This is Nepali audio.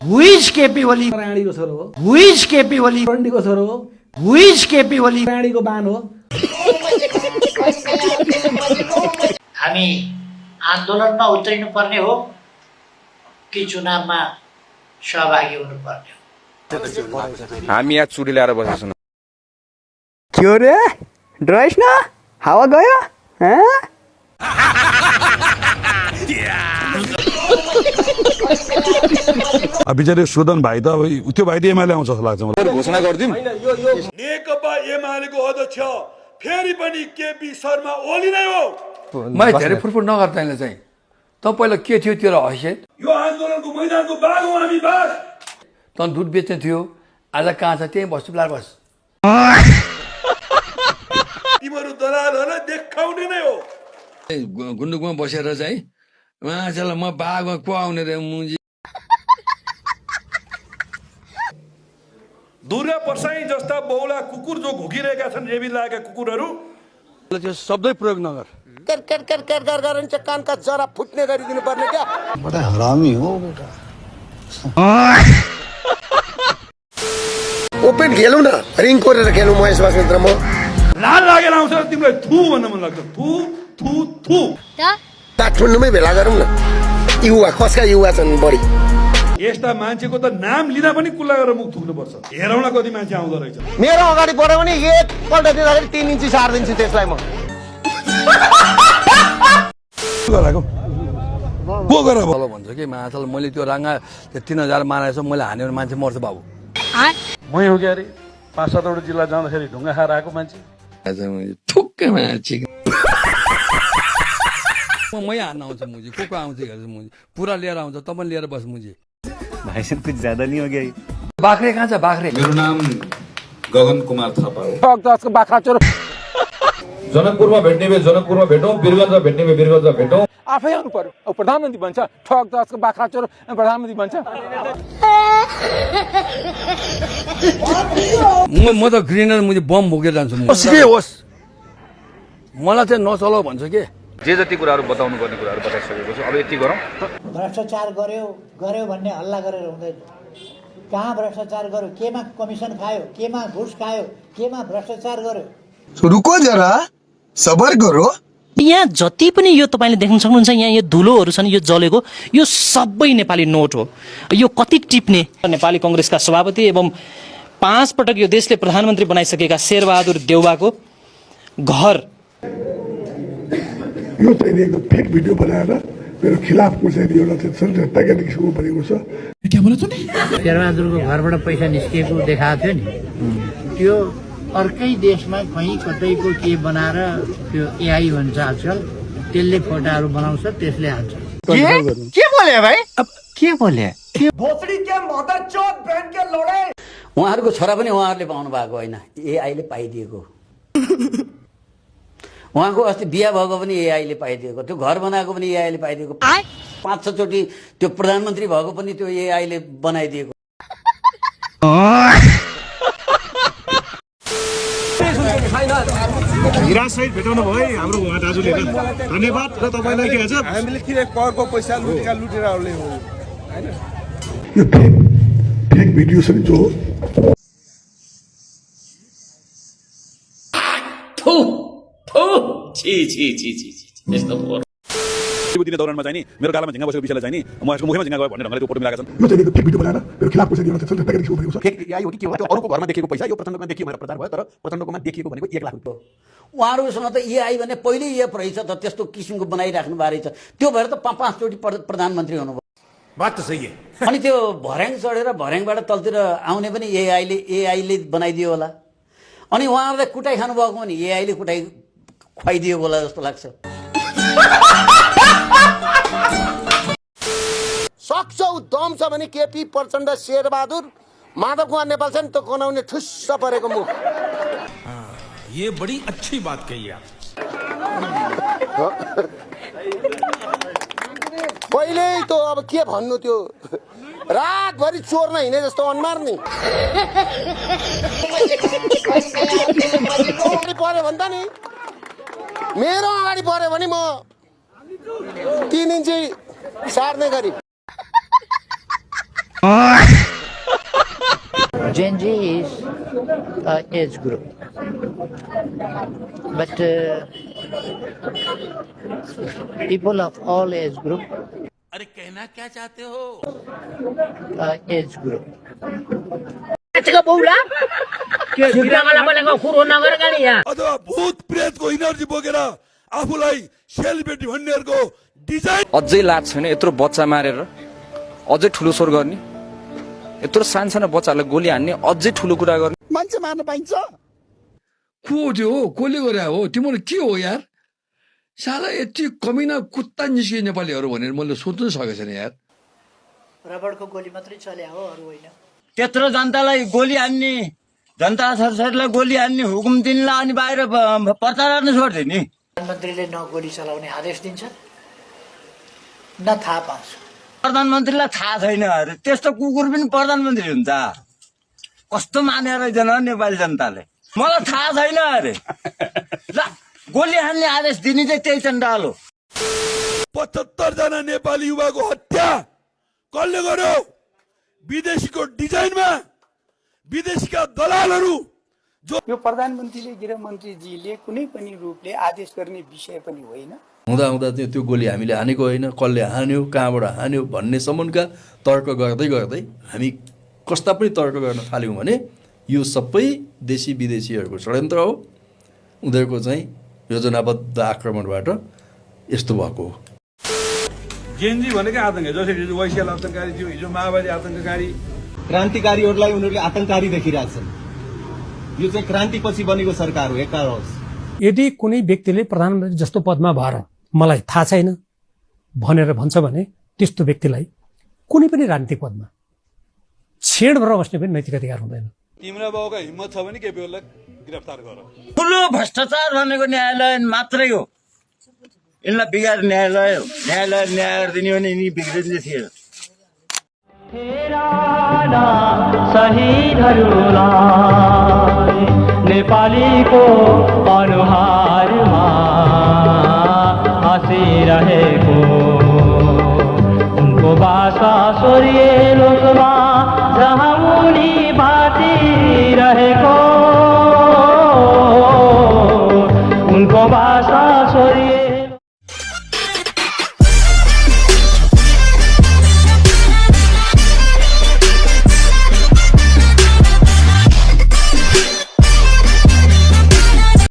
Who is KP Oli? रानीको छोरो हो। Who is KP Oli? रन्डीको छोरो हो। Who is KP Oli? रानीको बान हो। हामी आन्दोलनमा उत्रिनु पर्ने हो कि चुनावमा सहभागी हुनुपर्ने हो? हामी यहाँ चुरी ल्याएर बसेको छौँ। क्यों रे डराइस न हावा गयो बिचारे सुदन भाइ त अब त्यो भाइ त एमाले आउँछ जस्तो लाग्छ मलाई। घोषणा गरिदिउँ। नेकपा एमालेको अध्यक्ष फेरि पनि केपी शर्मा ओली नै हो। मैले धेरै फुरफुर नगर तैँले चाहिँ त पहिला के थियो तेरो हैसियत? यो आन्दोलनको मैदानको बाघ हौ हामी बाघ। तँ दुध बेच्ने थियो आज कहाँ छ त्यहीँ बस्छु लार बस। तिमीहरू दलालहरूलाई देखाउने नै हो। गुन्डुकमा बसेर चाहिँ मान्छेलाई म बाघमा को आउने रे मुजी। दुर्गा पर्साई जस्ता बहुला कुकुर जो घुकिरहेका छन् रेबी लागेका कुकुरहरू त्यो शब्दै प्रयोग नगर। कर कर कर कर कर कर इनसे कान का जरा फुटने गरिदिनु पर्ने क्या। बड़ा हरामी हो बेटा। ओपन खेलौँ न रिङ कोरेर खेलौँ महेश बस्नेत्र म। लाल लागेर आउँछ तिमीलाई थु भन्न मन लाग्छ। थु थु थु काठमाडौँमै भेला गरौँ न। युवा कसका युवा छन् बढी। यस्ता मान्छेको त नाम लिँदा पनि कुल्ला गरेर मुख थुक्नुपर्छ। हेरौँ न कति मान्छे आउँदो रहेछ। मेरो अगाडि पऱ्यो भने एकपल्ट दिँदाखेरि 3 इन्ची सारिदिन्छु त्यसलाई म। गराको को गरा तल भन्छ कि माछालाई मैले त्यो राङ्गा 3000 मारेछ मैले हान्यो भने मान्छे मर्छ बाबु। मै हो क्या अरे 5-7 जिल्ला जाँदाखेरि ढुङ्गा खाएर आएको मान्छे। ठुक्कै मान्छे मै हान्न आउँछ मुजी को आउँछ हेर्छ मुजी पुरा लिएर आउँछ त पनि लिएर बस मुजी। भाई साहब कुछ ज्यादा नहीं हो गया ये? बाख्रे कहाँ छ बाख्रे? मेरो नाम गगन कुमार थापा हो। ठक दसको बाख्रा चोर जनकपुरमा भेट्ने भए जनकपुरमा भेटौँ, वीरगञ्जमा भेट्ने भए वीरगञ्जमा भेटौँ। आफै आउनु पर्यो। अब प्रधानमन्त्री भन्छ ठक दसको बाख्रा चोर प्रधानमन्त्री भन्छ। म त ग्रिनर मुझे बम बोकेर जान्छु के होस् मलाई चाहिँ नचलाऊ भन्छ के। जे जति कुराहरू बताउनु पर्ने कुराहरू बताइसकेको छु। अब यति गरौँ। भ्रष्टाचार गर्यो भन्ने हल्ला गरेर हुँदैन। कहाँ भ्रष्टाचार गर्यो, केमा कमिसन खायो, केमा घुस खायो, केमा भ्रष्टाचार गर्यो। रुको जरा सबर करो। यहाँ जति पनि यो तपाईँले देख्न सक्नुहुन्छ यहाँ यो धुलोहरू छन् यो जलेको यो सबै नेपाली नोट हो। यो कति टिप्ने नेपाली कांग्रेसका सभापति एवं 5 पटक यो देशले प्रधानमन्त्री बनाइसकेका शेरबहादुर देउवाको घर यो चाहिँ एकदम फेक भिडियो बनाएर मेरो खिलाफको चाहिँ एउटा चाहिँ प्याकेट किसिमको बनेको छ। के बोला तूने? शेरबहादुरको घरबाट पैसा निस्किएको देखाएको थियो नि, त्यो अर्कै देशमा कहीँ कतैको के बनाएर त्यो एआई भन्छ आजकल, त्यसले फोटाहरू बनाउँछ त्यसले हाल्छ। के बोले भाइ? अब के बोले? भोसडी के मदर चोद बहन के लोडे। उहाँहरूको छोरा पनि उहाँहरूले पाउनु भएको होइन, एआईले पाइदिएको। उहाँको अस्ति बिहा भएको पनि एआईले पाइदिएको, त्यो घर बनाएको पनि एआईले पाइदिएको, 5-6 चोटि त्यो प्रधानमन्त्री भएको पनि त्यो एआईले बनाइदिएको। हिरासहित भेटाउनु भयो है हाम्रो उहाँ दाजुले। धन्यवाद र तपाईँलाई के भन्छ हामीले किन करको पैसा लुटेरहरूले हो हैन। यो फेक भिडियो छ नि जो दिने दौरानमा चाहिँ नि मेरो गालामा झिङ्गा बसेको विषयलाई चाहिँ नि म यसको मुखमा झिङ्गा गयो भन्ने ढङ्गले त्यो फोटो मिलाएका छन्। यो चाहिँ फेक भिडियो बनाएर मेरो खिलाफको चाहिँ एउटा चाहिँ प्याकेट किसिमको बनेको छ। फेक एआई हो कि के हो? त्यो अरूको घरमा देखिएको पैसा यो प्रचण्डकोमा देखियो भनेर प्रचार भयो, तर प्रचण्डकोमा देखिएको भनेको 1 लाख रुपैयाँ। उहाँहरूसँग त एआई भने पहिल्यै एप रहेछ त, त्यस्तो किसिमको बनाइराख्नु भएको रहेछ। त्यो भएर त 5 चोटि प्रधानमन्त्री हुनुभयो। बात त सही है। अनि त्यो भर्याङ चढेर भर्याङबाट तलतिर आउने पनि एआईले बनाइदियो होला। अनि उहाँहरूलाई कुटाइ खानुभएको पनि एआईले कुटाइ खुवाइदियो होला जस्तो लाग्छ। सक्छौ दम छ भने केपी प्रचण्ड शेरबहादुर माधव कुमार नेपाल छ नि त गनाउने ठुस्स परेको मुख। ये बड़ी अच्छी बात कही आप। पहिले त अब के भन्नु, त्यो रातभरि चोर्न हिँडे जस्तो अनुहार नि पर्यो भन्दा नि मेरो अगाडि पर्यो भने म 3 इन्ची सार्ने गरी Gen Z is an age group, but people of all age group. अरे कहना क्या चाहते हो? Age group. अथवा भूत प्रेतको इनर्जी बोकेर आफूलाई सेलिब्रेटी भन्नेहरूको डिजाइन अझै लाज छैन यत्रो बच्चा मारेर अझै ठुलो स्वर गर्ने यत्रो सानो बच्चाहरूलाई गोली हान्ने अझै ठुलो कुरा गर्ने मान्छे मार्न पाइन्छ को हो त्यो? कसले गरे हो? तिम्रो के हो यार? साला यति कमिना कुत्ता निस्किए नेपालीहरू भनेर मैले सोच्नु सकेको छैन यार। रबरको गोली मात्रै चले हो, अरू होइन। त्यत्रो जनतालाई गोली हान्ने, जनता सरकारलाई गोली हान्ने हुकुम दिनलाई अनि बाहिर पर्चा राख्न छोड्थे नि। प्रधानमन्त्रीले न गोली चलाउने आदेश दिन्छ न थाहा पाउँछ। प्रधानमन्त्रीलाई थाहा छैन अरे त्यस्तो कुकुर पनि प्रधानमन्त्री हुन्छ? कस्तो मानेर रहेछन् नेपाली जनताले। मलाई थाहा छैन अरे ल गोली हान्ने आदेश दिने चाहिँ त्यही चण्डाल हो। 75 जना नेपाली युवाको हत्या कसले गर्यो? विदेशीको डिजाइनमा विदेशीका दलालहरू। यो प्रधानमन्त्रीले गृहमन्त्रीजीले कुनै पनि रूपले आदेश गर्ने विषय पनि होइन। हुँदा त्यो गोली हामीले हानेको होइन, कसले हान्यो, कहाँबाट हान्यो भन्नेसम्मका तर्क गर्दै गर्दै हामी कस्ता पनि तर्क गर्न थाल्यौँ भने यो सबै देशी विदेशीहरूको षड्यन्त्र हो। उनीहरूको चाहिँ योजनाबद्ध आक्रमणबाट यस्तो भएको हो। जेनजी भनेकै आतङ्क जसरी हिजो वैशाल आतङ्ककारी थियो, हिजो माओवादी आतङ्ककारी, क्रान्तिकारीहरूलाई उनीहरूले आतङ्ककारी देखिरहेछन्। यो चाहिँ क्रान्तिपछि बनेको सरकार हो, एकार होस्। यदि कुनै व्यक्तिले प्रधानमन्त्री जस्तो पदमा भएर मलाई थाहा छैन भनेर भन्छ भने त्यस्तो व्यक्तिलाई कुनै पनि राजनीतिक पदमा छेड भएर बस्ने पनि नैतिक अधिकार हुँदैन। तिम्रो बाउका हिम्मत छ भने केपीओललाई गिरफ्तार गर। ठुलो भ्रष्टाचार भनेको न्यायालय मात्रै हो। यिनलाई बिगार न्यायालय हो। न्यायालय न्याय दिने भने यिनी बिग्रिने थिएन। शहीदहरूलाई नेपालीको अनुहारमा हाँसिरहेको उनको बासा स्वर्गीय लोकमा जहाँ उनी बाँचिरहेको उनको बासा स्वर्गीय